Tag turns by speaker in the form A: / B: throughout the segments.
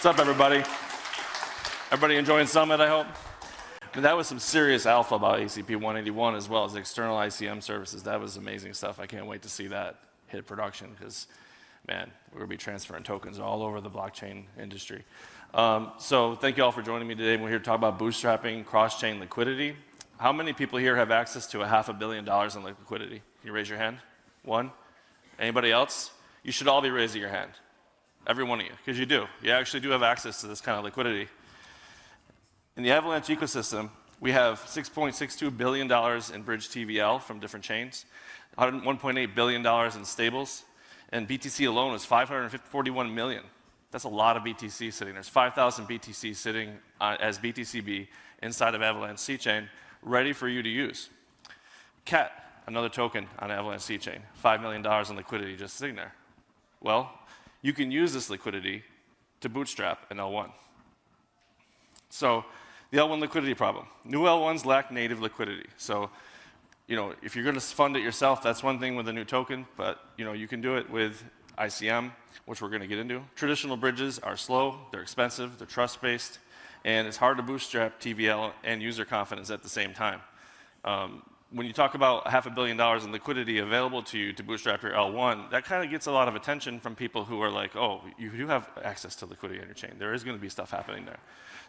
A: What's up, everybody? Everybody enjoying Summit, I hope? And that was some serious alpha about ACP 181 as well as external ICM services. That was amazing stuff. I can't wait to see that hit production because, man, we're going to be transferring tokens all over the blockchain industry. So thank you all for joining me today. We're here to talk about bootstrapping, cross-chain liquidity. How many people here have access to $500 million in liquidity? Can you raise your hand? One? Anybody else? You should all be raising your hand. Every one of you, because you do. You actually do have access to this kind of liquidity. In the Avalanche ecosystem, we have $6.62 billion in bridge TVL from different chains, $1.8 billion in stables, and BTC alone is $541 million. That's a lot of BTC sitting. There's 5,000 BTC sitting as BTCB inside of Avalanche C-Chain, ready for you to use. CAT, another token on Avalanche C-Chain, $5 million in liquidity just sitting there. Well, you can use this liquidity to bootstrap an L1. So the L1 liquidity problem. New L1s lack native liquidity. So, if you're going to fund it yourself, that's one thing with a new token, but you can do it with ICM, which we're going to get into. Traditional bridges are slow, they're expensive, they're trust-based, and it's hard to bootstrap TVL and user confidence at the same time. When you talk about $500 million in liquidity available to you to bootstrap your L1, that kind of gets a lot of attention from people who are like, oh, you do have access to liquidity on your chain. There is going to be stuff happening there.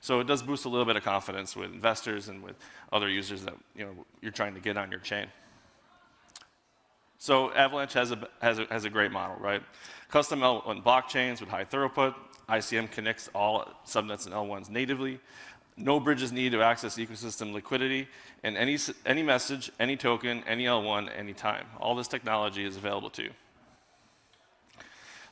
A: So it does boost a little bit of confidence with investors and with other users that you're trying to get on your chain. So Avalanche has a great model, right? Custom L1 blockchains with high throughput. ICM connects all subnets and L1s natively. No bridges need to access ecosystem liquidity, and any message, any token, any L1, anytime. All this technology is available to you.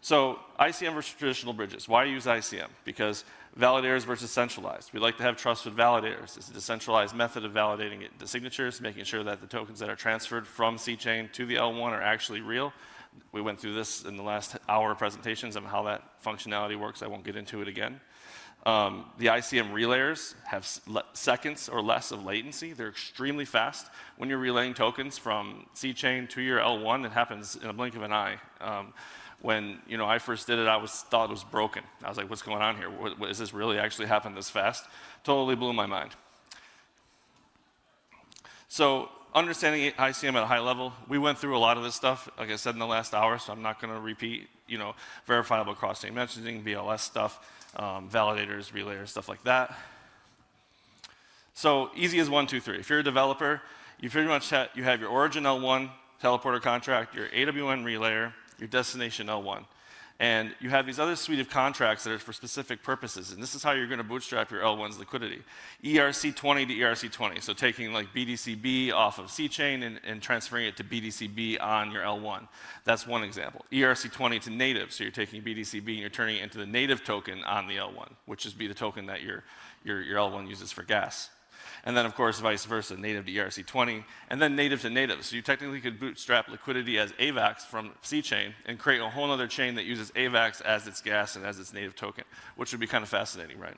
A: So ICM versus traditional bridges. Why use ICM? Because validators versus centralized. We like to have trust with validators. It's a decentralized method of validating the signatures, making sure that the tokens that are transferred from C-Chain to the L1 are actually real. We went through this in the last hour of presentations on how that functionality works. I won't get into it again. The ICM relayers have seconds or less of latency. They're extremely fast. When you're relaying tokens from C-Chain to your L1, it happens in a blink of an eye. When I first did it, I thought it was broken. I was like, what's going on here? Is this really actually happen this fast? Totally blew my mind. So understanding ICM at a high level, we went through a lot of this stuff, like I said, in the last hour, so I'm not going to repeat, verifiable cross-chain messaging, VLS stuff, validators, relayers, stuff like that. So easy as 1, 2, 3. If you're a developer, you pretty much have your origin L1 teleporter contract, your AWN relayer, your destination L1. And you have these other suite of contracts that are for specific purposes, and this is how you're going to bootstrap your L1's liquidity. ERC20 to ERC20, so taking like BDCB off of C-Chain and transferring it to BDCB on your L1. That's one example. ERC20 to native, so you're taking BDCB and you're turning it into the native token on the L1, which is the token that your L1 uses for gas. And then, of course, vice versa, native to ERC20, and then native to native. So you technically could bootstrap liquidity as AVAX from C-Chain and create a whole other chain that uses AVAX as its gas and as its native token, which would be kind of fascinating, right?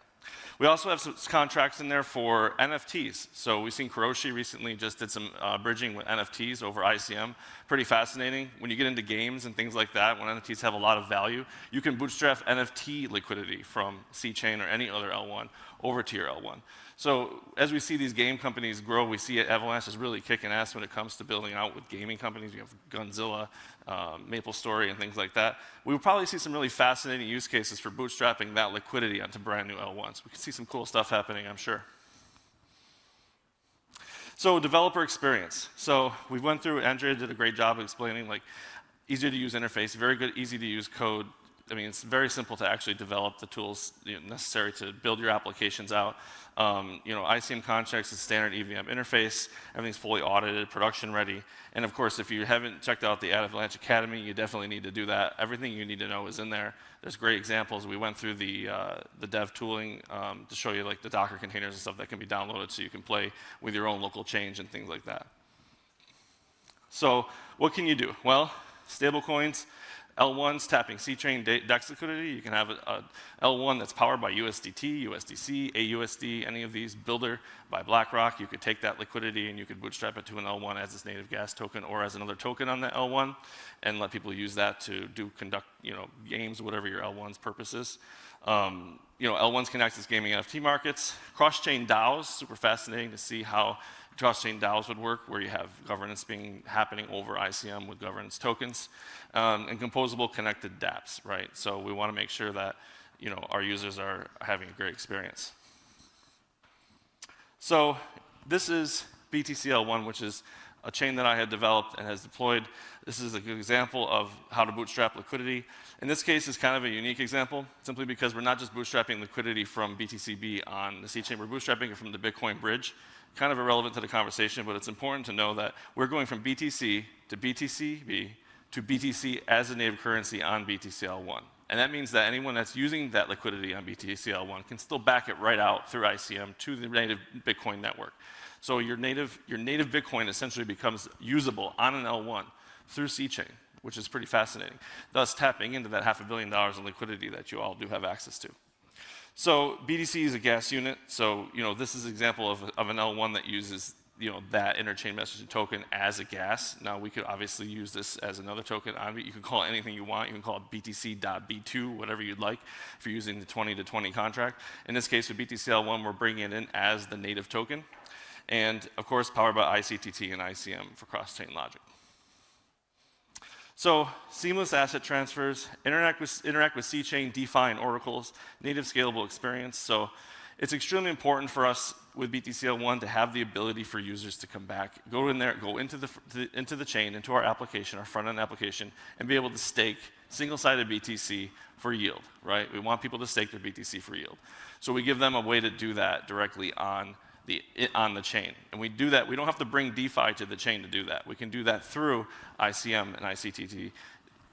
A: We also have some contracts in there for NFTs. So we've seen Kuroshi recently just did some bridging with NFTs over ICM. Pretty fascinating. When you get into games and things like that, when NFTs have a lot of value, you can bootstrap NFT liquidity from C-Chain or any other L1 over to your L1. So as we see these game companies grow, we see Avalanche is really kicking ass when it comes to building out with gaming companies. You have Gunzilla, MapleStory, and things like that. We will probably see some really fascinating use cases for bootstrapping that liquidity onto brand new L1s. We can see some cool stuff happening, I'm sure. So developer experience. So we went through, Andrea did a great job of explaining easy to use interface, very good, easy to use code. I mean, it's very simple to actually develop the tools necessary to build your applications out. ICM contracts is standard EVM interface. Everything's fully audited, production ready. And of course, if you haven't checked out the Avalanche Academy, you definitely need to do that. Everything you need to know is in there. There's great examples. We went through the dev tooling to show you the Docker containers and stuff that can be downloaded so you can play with your own local change and things like that. So what can you do? Well, stablecoins. L1s tapping C-Chain DEX liquidity. You can have a L1 that's powered by USDT, USDC, AUSD, any of these. Builder by BlackRock. You could take that liquidity and you could bootstrap it to an L1 as its native gas token or as another token on the L1 and let people use that to conduct games, whatever your L1's purpose is. L1s can access gaming NFT markets. Cross-chain DAOs, super fascinating to see how cross-chain DAOs would work, where you have governance happening over ICM with governance tokens, and composable connected dApps, right? So we want to make sure that our users are having a great experience. So this is BTC L1, which is a chain that I had developed and has deployed. This is a good example of how to bootstrap liquidity. In this case, it's kind of a unique example, simply because we're not just bootstrapping liquidity from BTCB on the C chain, we're bootstrapping it from the Bitcoin bridge. Kind of irrelevant to the conversation, but it's important to know that we're going from BTC to BTCB to BTC as a native currency on BTC L1. And that means that anyone that's using that liquidity on BTC L1 can still back it right out through ICM to the native Bitcoin network. So your native Bitcoin essentially becomes usable on an L1 through C chain, which is pretty fascinating, thus tapping into that $500 million in liquidity that you all do have access to. So BTC is a gas unit, so this is an example of an L1 that uses that interchain messaging token as a gas. Now we could obviously use this as another token on it. You can call it anything you want. You can call it BTC.B2, whatever you'd like, if you're using the 20-to-20 contract. In this case with BTC L1, we're bringing it in as the native token, and of course powered by ICTT and ICM for cross-chain logic. So seamless asset transfers, interact with C-chain, DeFi, and oracles, native scalable experience. So it's extremely important for us with BTC-L1 to have the ability for users to come back, go in there, go into the chain, into our application, our front-end application, and be able to stake single-sided BTC for yield, right? We want people to stake their BTC for yield. So we give them a way to do that directly on the chain. And we do that, we don't have to bring DeFi to the chain to do that. We can do that through ICM and ICTT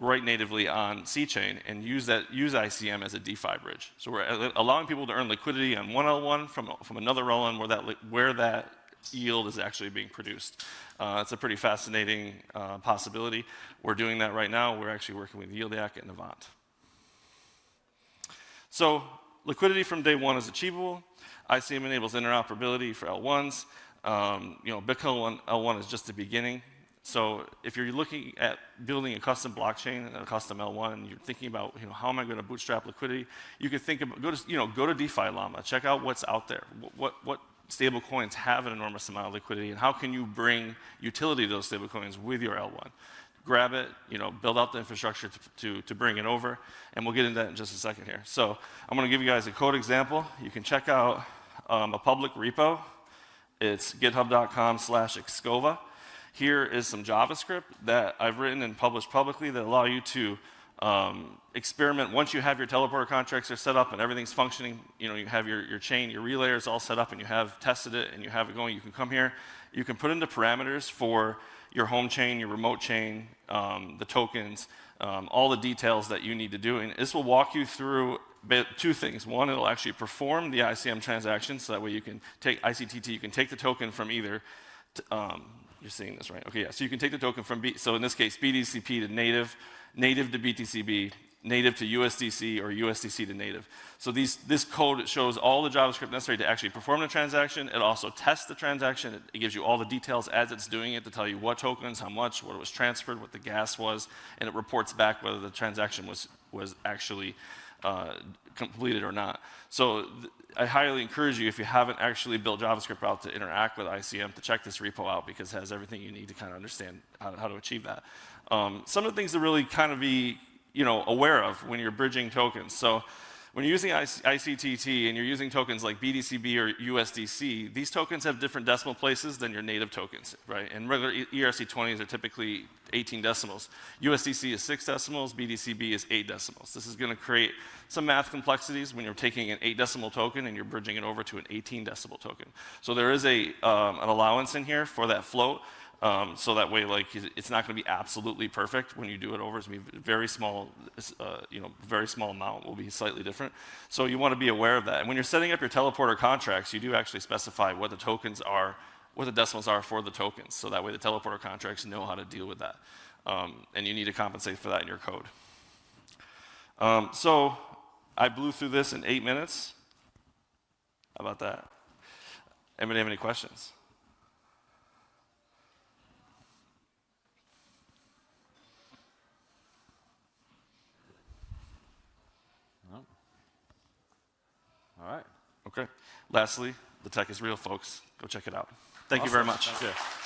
A: right natively on C-chain and use ICM as a DeFi bridge. So we're allowing people to earn liquidity on one L1 from another L1 where that yield is actually being produced. It's a pretty fascinating possibility. We're doing that right now. We're actually working with Yieldiac and Avant. So liquidity from day one is achievable. ICM enables interoperability for L1s. Bitcoin L1 is just the beginning. So if you're looking at building a custom blockchain and a custom L1, and you're thinking about, how am I going to bootstrap liquidity? You could think about, go to DeFi Llama, check out what's out there. What stable coins have an enormous amount of liquidity, and how can you bring utility to those stable coins with your L1? Grab it, build out the infrastructure to bring it over, and we'll get into that in just a second here. So I'm going to give you guys a code example. You can check out a public repo. It's github.com/XKOVA. Here is some JavaScript that I've written and published publicly that allow you to experiment. Once you have your teleporter contracts are set up and everything's functioning, you have your chain, your relayers all set up, and you have tested it and you have it going, you can come here. You can put into parameters for your home chain, your remote chain, the tokens, all the details that you need to do. And this will walk you through two things. One, it'll actually perform the ICM transaction, so that way you can take ICTT, you can take the token from either, you're seeing this, right? Okay, yeah, so you can take the token from, so in this case, BTCP to native to BTCB, native to USDC, or USDC to native. So this code shows all the JavaScript necessary to actually perform the transaction. It also tests the transaction. It gives you all the details as it's doing it to tell you what tokens, how much, what it was transferred, what the gas was, and it reports back whether the transaction was actually completed or not. So I highly encourage you, if you haven't actually built JavaScript out to interact with ICM, to check this repo out, because it has everything you need to kind of understand how to achieve that. Some of the things to really kind of be aware of when you're bridging tokens. So when you're using ICTT and you're using tokens like BTCB or USDC, these tokens have different decimal places than your native tokens, right? And regular ERC20s are typically 18 decimals. USDC is 6 decimals, BTCB is 8 decimals. This is going to create some math complexities when you're taking an 8 decimal token and you're bridging it over to an 18 decimal token. So there is an allowance in here for that float. So that way, it's not going to be absolutely perfect when you do it over. It's going to be very small, very small amount will be slightly different. So you want to be aware of that. And when you're setting up your teleporter contracts, you do actually specify what the tokens are, what the decimals are for the tokens. So that way the teleporter contracts know how to deal with that. And you need to compensate for that in your code. So I blew through this in 8 minutes. How about that? Anybody have any questions? Okay. Lastly, the tech is real, folks. Go check it out. Thank you very much.
B: Thank you.